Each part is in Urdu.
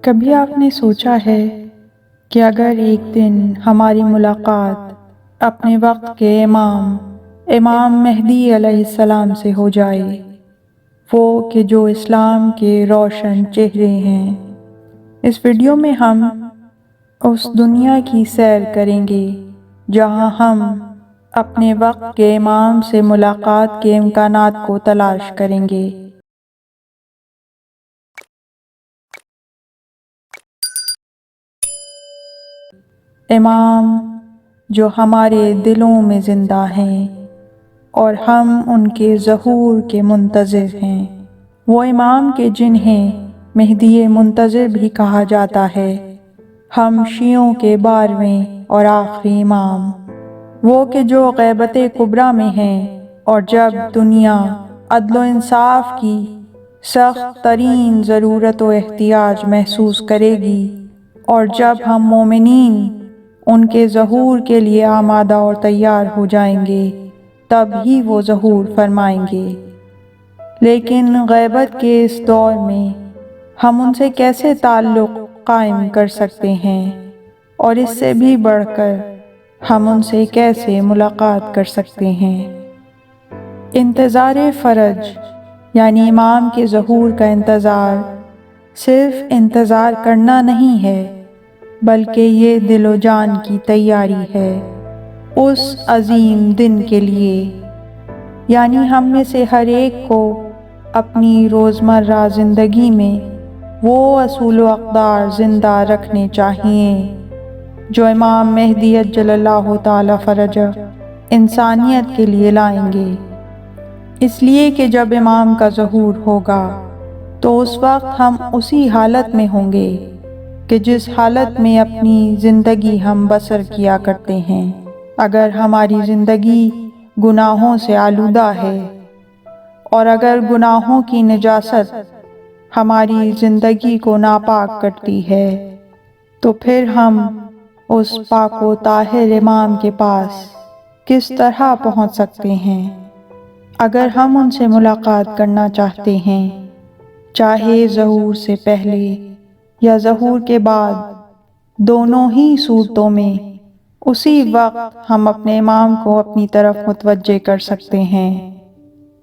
کبھی آپ نے سوچا ہے کہ اگر ایک دن ہماری ملاقات اپنے وقت کے امام مہدی علیہ السلام سے ہو جائے، وہ کہ جو اسلام کے روشن چہرے ہیں۔ اس ویڈیو میں ہم اس دنیا کی سیر کریں گے جہاں ہم اپنے وقت کے امام سے ملاقات کے امکانات کو تلاش کریں گے۔ امام جو ہمارے دلوں میں زندہ ہیں اور ہم ان کے ظہور کے منتظر ہیں، وہ امام کہ جنہیں مہدی منتظر بھی کہا جاتا ہے، ہم شیعوں کے 12ویں اور آخری امام، وہ کہ جو غیبت کبریٰ میں ہیں، اور جب دنیا عدل و انصاف کی سخت ترین ضرورت و احتیاج محسوس کرے گی، اور جب ہم مومنین ان کے ظہور کے لیے آمادہ اور تیار ہو جائیں گے، تب ہی وہ ظہور فرمائیں گے۔ لیکن غیبت کے اس دور میں ہم ان سے کیسے تعلق قائم کر سکتے ہیں، اور اس سے بھی بڑھ کر ہم ان سے کیسے ملاقات کر سکتے ہیں؟ انتظار فرج یعنی امام کے ظہور کا انتظار صرف انتظار کرنا نہیں ہے، بلکہ یہ دل و جان کی تیاری ہے اس عظیم دن کے لیے۔ یعنی ہم میں سے ہر ایک کو اپنی روزمرہ زندگی میں وہ اصول و اقدار زندہ رکھنے چاہیے جو امام مہدی عجل اللہ تعالی فرجہ انسانیت کے لیے لائیں گے۔ اس لیے کہ جب امام کا ظہور ہوگا تو اس وقت ہم اسی حالت میں ہوں گے کہ جس حالت میں اپنی زندگی ہم بسر کیا کرتے ہیں۔ اگر ہماری زندگی گناہوں سے آلودہ ہے، اور اگر گناہوں کی نجاست ہماری زندگی کو ناپاک کرتی ہے، تو پھر ہم اس پاک و طاہر امام کے پاس کس طرح پہنچ سکتے ہیں؟ اگر ہم ان سے ملاقات کرنا چاہتے ہیں، چاہے ظہور سے پہلے یا ظہور کے بعد، دونوں ہی صورتوں میں اسی وقت ہم اپنے امام کو اپنی طرف متوجہ کر سکتے ہیں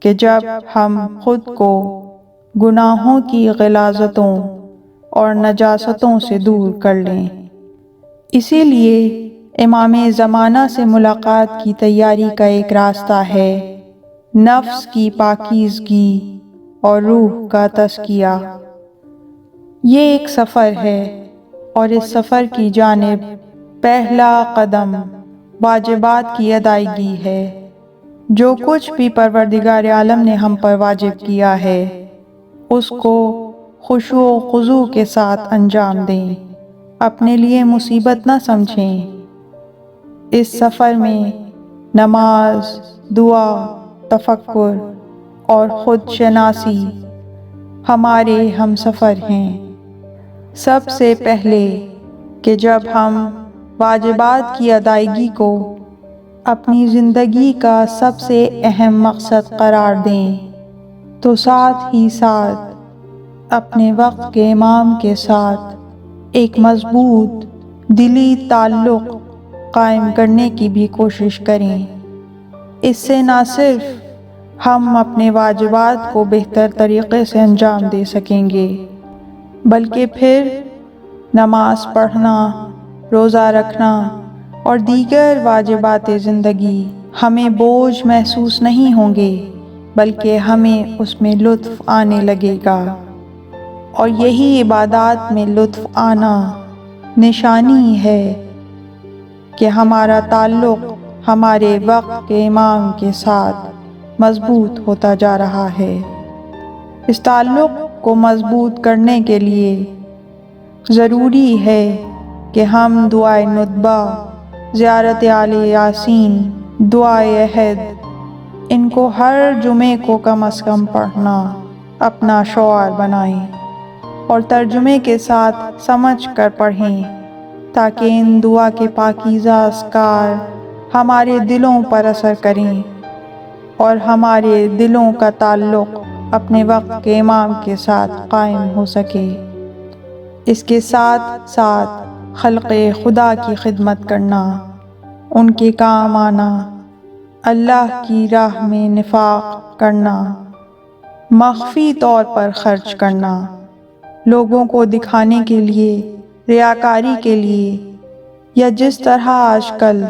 کہ جب ہم خود کو گناہوں کی غلاظتوں اور نجاستوں سے دور کر لیں۔ اسی لیے امام زمانہ سے ملاقات کی تیاری کا ایک راستہ ہے نفس کی پاکیزگی اور روح کا تزکیہ۔ یہ ایک سفر ہے، اور اس سفر کی جانب پہلا قدم واجبات کی ادائیگی ہے۔ جو کچھ بھی پروردگار عالم نے ہم پر واجب کیا ہے، اس کو خشوع و خضوع کے ساتھ انجام دیں، اپنے لیے مصیبت نہ سمجھیں۔ اس سفر میں نماز، دعا، تفکر اور خود شناسی ہمارے ہم سفر ہیں۔ سب سے پہلے کہ جب ہم واجبات کی ادائیگی کو اپنی زندگی کا سب سے اہم مقصد قرار دیں، تو ساتھ ہی ساتھ اپنے وقت کے امام کے ساتھ ایک مضبوط دلی تعلق قائم کرنے کی بھی کوشش کریں۔ اس سے نہ صرف ہم اپنے واجبات کو بہتر طریقے سے انجام دے سکیں گے، بلکہ پھر نماز پڑھنا، روزہ رکھنا اور دیگر واجبات زندگی ہمیں بوجھ محسوس نہیں ہوں گے، بلکہ ہمیں اس میں لطف آنے لگے گا۔ اور یہی عبادات میں لطف آنا نشانی ہے کہ ہمارا تعلق ہمارے وقت کے امام کے ساتھ مضبوط ہوتا جا رہا ہے۔ اس تعلق کو مضبوط کرنے کے لیے ضروری ہے کہ ہم دعائے ندبہ، زیارت آل یاسین، دعائے عہد، ان کو ہر جمعے کو کم از کم پڑھنا اپنا شعار بنائیں، اور ترجمے کے ساتھ سمجھ کر پڑھیں، تاکہ ان دعا کے پاکیزہ اذکار ہمارے دلوں پر اثر کریں اور ہمارے دلوں کا تعلق اپنے وقت کے امام کے ساتھ قائم ہو سکے۔ اس کے ساتھ ساتھ خلق خدا کی خدمت کرنا، ان کے کام آنا، اللہ کی راہ میں نفاق کرنا، مخفی طور پر خرچ کرنا، لوگوں کو دکھانے کے لیے، ریاکاری کے لیے، یا جس طرح آج کل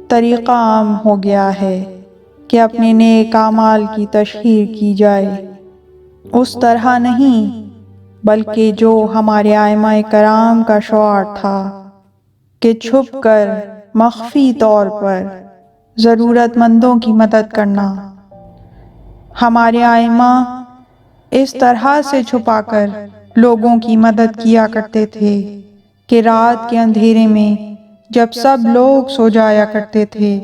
طریقہ عام ہو گیا ہے کہ اپنے نیک اعمال کی تشہیر کی جائے، اس طرح نہیں، بلکہ جو ہمارے ائمہ کرام کا شعار تھا کہ چھپ کر مخفی طور پر ضرورت مندوں کی مدد کرنا۔ ہمارے ائمہ اس طرح سے چھپا کر لوگوں کی مدد کیا کرتے تھے کہ رات کے اندھیرے میں جب سب لوگ سو جایا کرتے تھے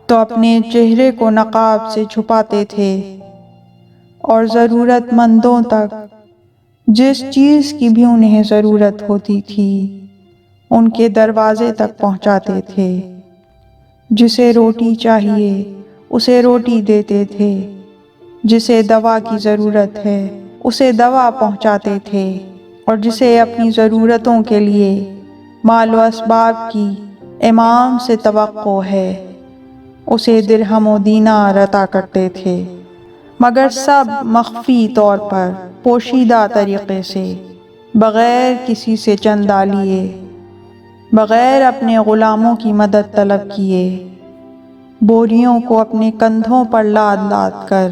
تو اپنے چہرے کو نقاب سے چھپاتے تھے اور ضرورت مندوں تک جس چیز کی بھی انہیں ضرورت ہوتی تھی ان کے دروازے تک پہنچاتے تھے۔ جسے روٹی چاہیے اسے روٹی دیتے تھے، جسے دوا کی ضرورت ہے اسے دوا پہنچاتے تھے، اور جسے اپنی ضرورتوں کے لیے مال و اسباب کی امام سے توقع ہے اسے درہم و دینار عطا کرتے تھے، مگر سب مخفی طور پر، پوشیدہ طریقے سے، بغیر کسی سے چندہ لیے، بغیر اپنے غلاموں کی مدد طلب کیے، بوریوں کو اپنے کندھوں پر لاد لاد کر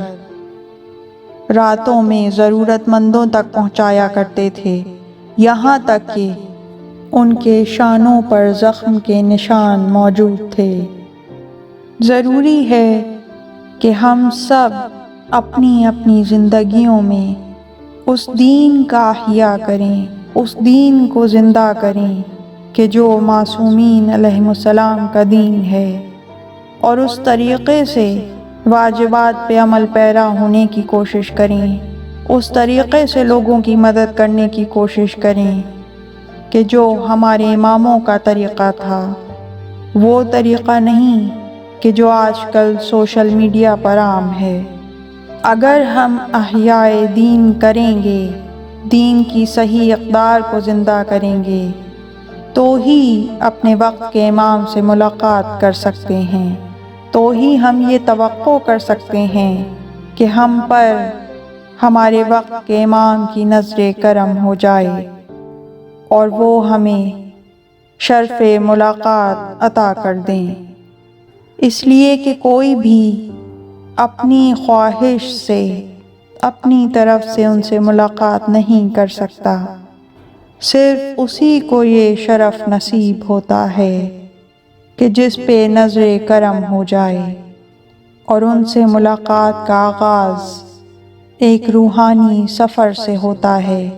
راتوں میں ضرورت مندوں تک پہنچایا کرتے تھے، یہاں تک کہ ان کے شانوں پر زخم کے نشان موجود تھے۔ ضروری ہے کہ ہم سب اپنی اپنی زندگیوں میں اس دین کا احیاء کریں، اس دین کو زندہ کریں کہ جو معصومین علیہم السلام کا دین ہے، اور اس طریقے سے واجبات پہ عمل پیرا ہونے کی کوشش کریں، اس طریقے سے لوگوں کی مدد کرنے کی کوشش کریں کہ جو ہمارے اماموں کا طریقہ تھا، وہ طریقہ نہیں کہ جو آج کل سوشل میڈیا پر عام ہے۔ اگر ہم احیاء دین کریں گے، دین کی صحیح اقدار کو زندہ کریں گے، تو ہی اپنے وقت کے امام سے ملاقات کر سکتے ہیں، تو ہی ہم یہ توقع کر سکتے ہیں کہ ہم پر ہمارے وقت کے امام کی نظر کرم ہو جائے اور وہ ہمیں شرف ملاقات عطا کر دیں، اس لیے کہ کوئی بھی اپنی خواہش سے، اپنی طرف سے ان سے ملاقات نہیں کر سکتا، صرف اسی کو یہ شرف نصیب ہوتا ہے کہ جس پہ نظر کرم ہو جائے، اور ان سے ملاقات کا آغاز ایک روحانی سفر سے ہوتا ہے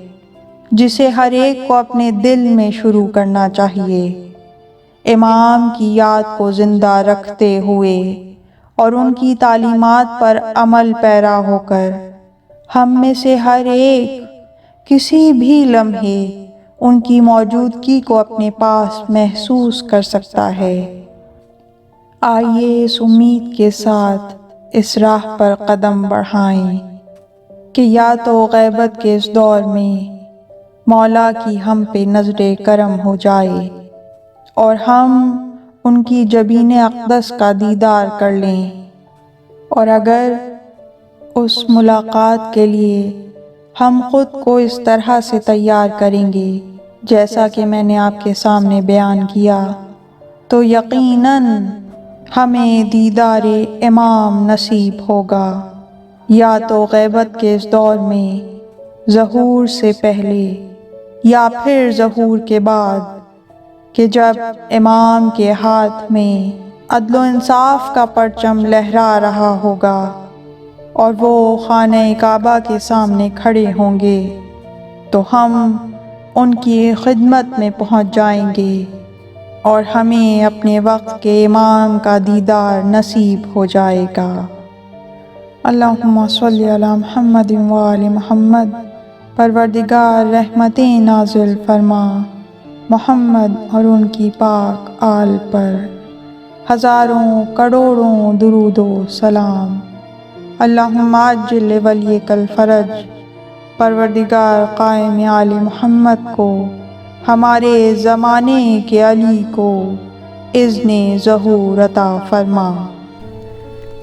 جسے ہر ایک کو اپنے دل میں شروع کرنا چاہیے، امام کی یاد کو زندہ رکھتے ہوئے اور ان کی تعلیمات پر عمل پیرا ہو کر ہم میں سے ہر ایک کسی بھی لمحے ان کی موجودگی کو اپنے پاس محسوس کر سکتا ہے۔ آئیے اس امید کے ساتھ اس راہ پر قدم بڑھائیں کہ یا تو غیبت کے اس دور میں مولا کی ہم پہ نظر کرم ہو جائے اور ہم ان کی جبین اقدس کا دیدار کر لیں، اور اگر اس ملاقات کے لیے ہم خود کو اس طرح سے تیار کریں گے جیسا کہ میں نے آپ کے سامنے بیان کیا، تو یقیناً ہمیں دیدار امام نصیب ہوگا، یا تو غیبت کے اس دور میں ظہور سے پہلے یا پھر ظہور کے بعد، کہ جب امام کے ہاتھ میں عدل و انصاف کا پرچم لہرا رہا ہوگا اور وہ خانہ کعبہ کے سامنے کھڑے ہوں گے، تو ہم ان کی خدمت میں پہنچ جائیں گے اور ہمیں اپنے وقت کے امام کا دیدار نصیب ہو جائے گا۔ اللہم صلی علی محمد و آل محمد۔ پروردگار رحمتیں نازل فرما محمد اور ان کی پاک آل پر ہزاروں کروڑوں درود و سلام۔ اللہم عجل لولیک الفرج پروردگار قائم آل محمد کو، ہمارے زمانے کے علی کو اذن ظہور عطا فرما۔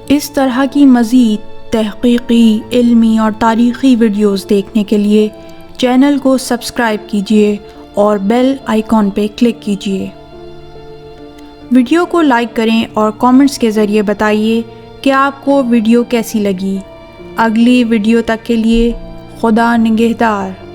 اس طرح کی مزید تحقیقی، علمی اور تاریخی ویڈیوز دیکھنے کے لیے چینل کو سبسکرائب کیجیے اور بیل آئیکن پہ کلک کیجیے۔ ویڈیو کو لائک کریں اور کامنٹس کے ذریعے بتائیے کہ آپ کو ویڈیو کیسی لگی۔ اگلی ویڈیو تک کے لیے خدا نگہدار۔